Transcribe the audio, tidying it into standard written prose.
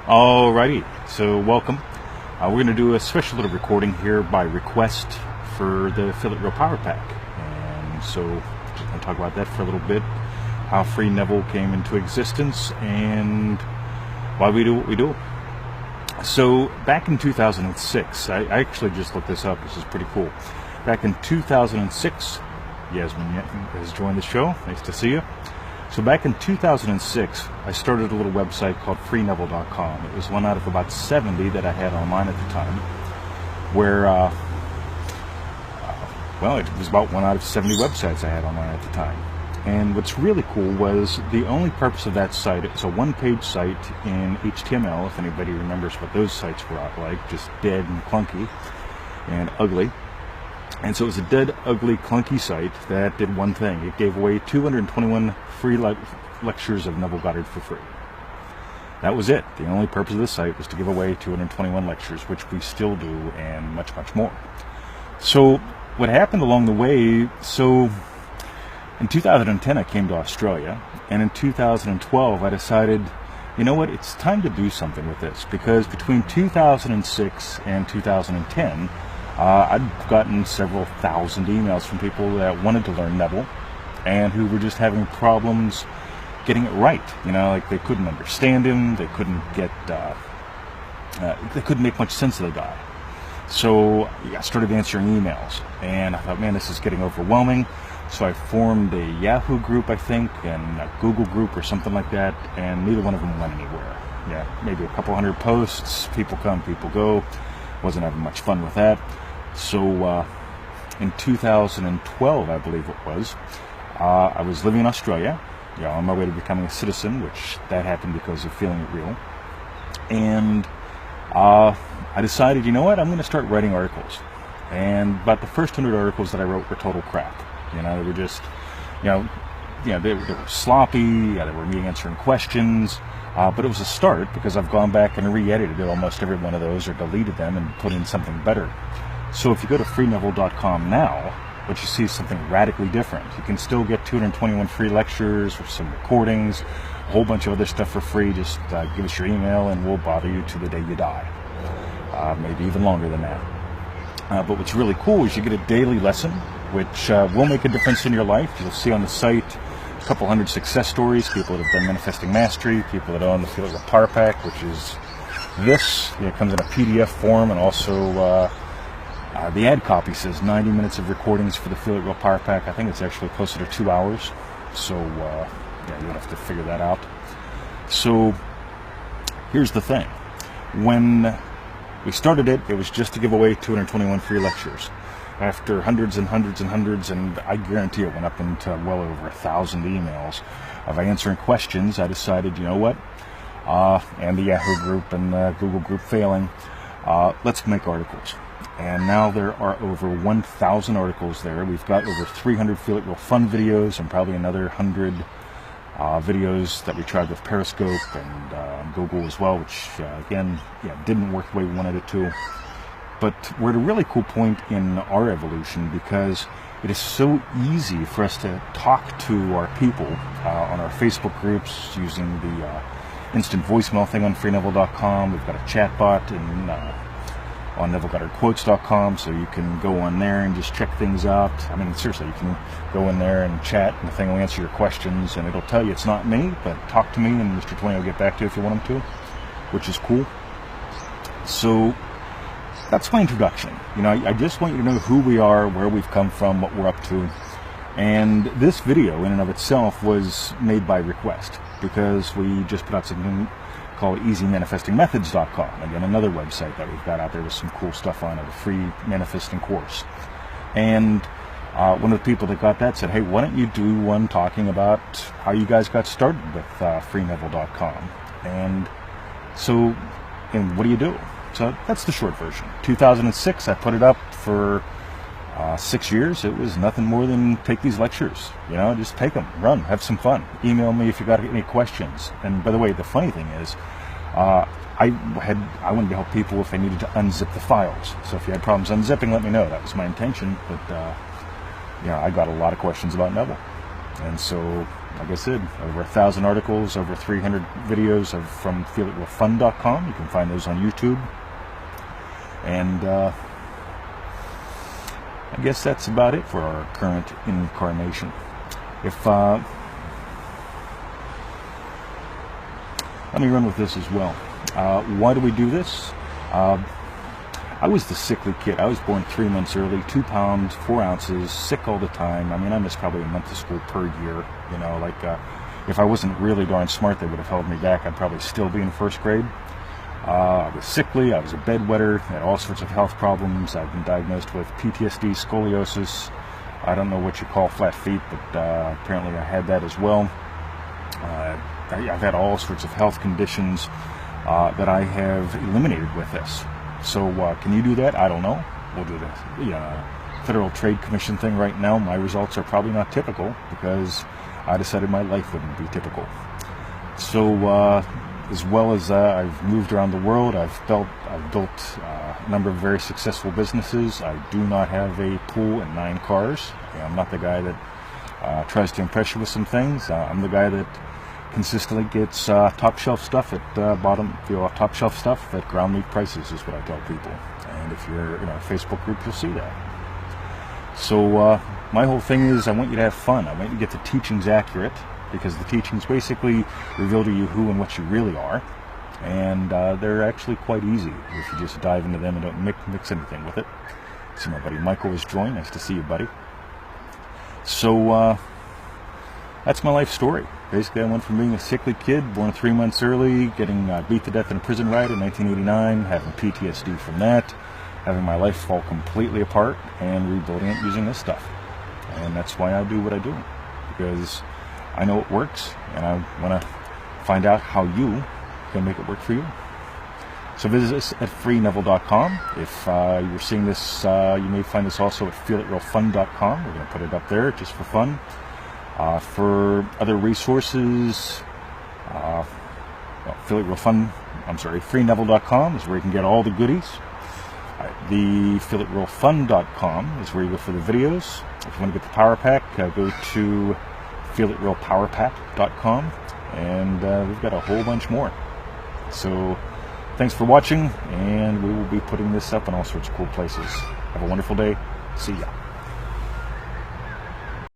Alrighty, so welcome. We're going to do a special little recording here by request for the FreeNeville Power Pack. And so we're going to talk about that for a little bit, how FreeNeville came into existence and why we do what we do. So back in 2006, I actually just looked this up, this is pretty cool. Back in 2006, Yasmin has joined the show, nice to see you. So back in 2006, I started a little website called FreeNeville.com. It was one out of about 70 that I had online at the time, where, well, it was about one out of 70 websites I had online at the time. And what's really cool was the only purpose of that site, it's a one-page site in HTML, if anybody remembers what those sites were like, just dead and clunky and ugly. And so it was a dead, ugly, clunky site that did one thing. It gave away 221 free lectures of Neville Goddard for free. That was it. The only purpose of this site was to give away 221 lectures, which we still do, and much, much more. So what happened along the way, so in 2010 I came to Australia, and in 2012 I decided, you know what, it's time to do something with this, because between 2006 and 2010, I'd gotten several thousand emails from people that wanted to learn Neville and who were just having problems getting it right. You know, like they couldn't understand him, they couldn't get, they couldn't make much sense of the guy. So I started answering emails, and I thought, man, this is getting overwhelming. So I formed a Yahoo group, I think, and a Google group or something like that, and neither one of them went anywhere. Yeah, maybe a couple hundred posts, people come, people go. Wasn't having much fun with that. So in 2012, I believe it was, I was living in Australia, on my way to becoming a citizen, which that happened because of feeling it real. And I decided, you know what, I'm going to start writing articles. And about the first 100 articles that I wrote were total crap. They were just, they were sloppy, they were me answering questions. But it was a start, because I've gone back and re-edited almost every one of those, or deleted them and put in something better. So if you go to FreeNeville.com now, what you see is something radically different. You can still get 221 free lectures with some recordings, a whole bunch of other stuff for free. Just give us your email and we'll bother you to the day you die. Maybe even longer than that. But what's really cool is you get a daily lesson, which will make a difference in your life. You'll see on the site a couple hundred success stories, people that have done manifesting mastery, people that own the FreeNeville Power Pack, which is this. It comes in a PDF form, and also the ad copy says 90 minutes of recordings for the FreeNeville Power Pack. I think it's actually closer to 2 hours, so you'll have to figure that out. So here's the thing. When we started it, it was just to give away 221 free lectures. After hundreds and hundreds and hundreds, and I guarantee it went up into well over 1,000 emails of answering questions, I decided, you know what, and the Yahoo group and the Google group failing, let's make articles. And now there are over 1,000 articles there. We've got over 300 FreeNeville fun videos, and probably another 100 videos that we tried with Periscope and Google as well, which again, didn't work the way we wanted it to. But we're at a really cool point in our evolution, because it is so easy for us to talk to our people on our Facebook groups using the instant voicemail thing on FreeNeville.com. We've got a chat bot on NevilleGoddardQuotes.com, so you can go on there and just check things out. I mean, seriously, you can go in there and chat, and the thing will answer your questions, and it'll tell you it's not me, but talk to me, and Mr. 20 will get back to you if you want him to, which is cool. So that's my introduction. I just want you to know who we are, where we've come from, what we're up to. And this video in and of itself was made by request, because we just put out something called EasyManifestingMethods.com. Again, another website that we've got out there with some cool stuff on it, a free manifesting course. And one of the people that got that said, hey, why don't you do one talking about how you guys got started with FreeNeville.com? And so, and what do you do? So that's the short version. 2006, I put it up for 6 years. It was nothing more than take these lectures, just take them, run, have some fun. Email me if you got any questions. And by the way, the funny thing is, I wanted to help people if they needed to unzip the files. So if you had problems unzipping, let me know. That was my intention. But I got a lot of questions about Neville. And so like I said, over 1,000 articles, over 300 videos from FeelItRealFun.com. You can find those on YouTube. And I guess that's about it for our current incarnation. Let me run with this as well. Why do we do this? I was the sickly kid. I was born 3 months early, 2 pounds, 4 ounces, sick all the time. I mean, I missed probably a month of school per year. You know, like if I wasn't really darn smart, they would have held me back. I'd probably still be in first grade. I was sickly. I was a bedwetter. Had all sorts of health problems. I've been diagnosed with PTSD, scoliosis. I don't know what you call flat feet, but apparently I had that as well. I've had all sorts of health conditions that I have eliminated with this. So can you do that? I don't know. We'll do this. The Federal Trade Commission thing right now, my results are probably not typical because I decided my life wouldn't be typical. So as well as I've moved around the world, I've built a number of very successful businesses. I do not have a pool and 9 cars. I'm not the guy that tries to impress you with some things. I'm the guy that consistently gets top shelf stuff at top shelf stuff at ground meat prices is what I tell people. And if you're in our Facebook group, you'll see that. So my whole thing is I want you to have fun. I want you to get the teachings accurate, because the teachings basically reveal to you who and what you really are, and they're actually quite easy if you just dive into them and don't mix anything with it. See, my buddy Michael has joined. Nice to see you, buddy. So that's my life story. Basically, I went from being a sickly kid, born 3 months early, getting beat to death in a prison riot in 1989, having PTSD from that, having my life fall completely apart, and rebuilding it using this stuff. And that's why I do what I do, because I know it works, and I want to find out how you can make it work for you. So visit us at FreeNeville.com. If you're seeing this, you may find this also at FeelItRealFun.com. We're going to put it up there just for fun. For other resources, FreeNeville.com is where you can get all the goodies. The FeelItRealFun.com is where you go for the videos. If you want to get the Power Pack, go to FeelItRealPowerPack.com, and we've got a whole bunch more. So thanks for watching, and we will be putting this up in all sorts of cool places. Have a wonderful day. See ya.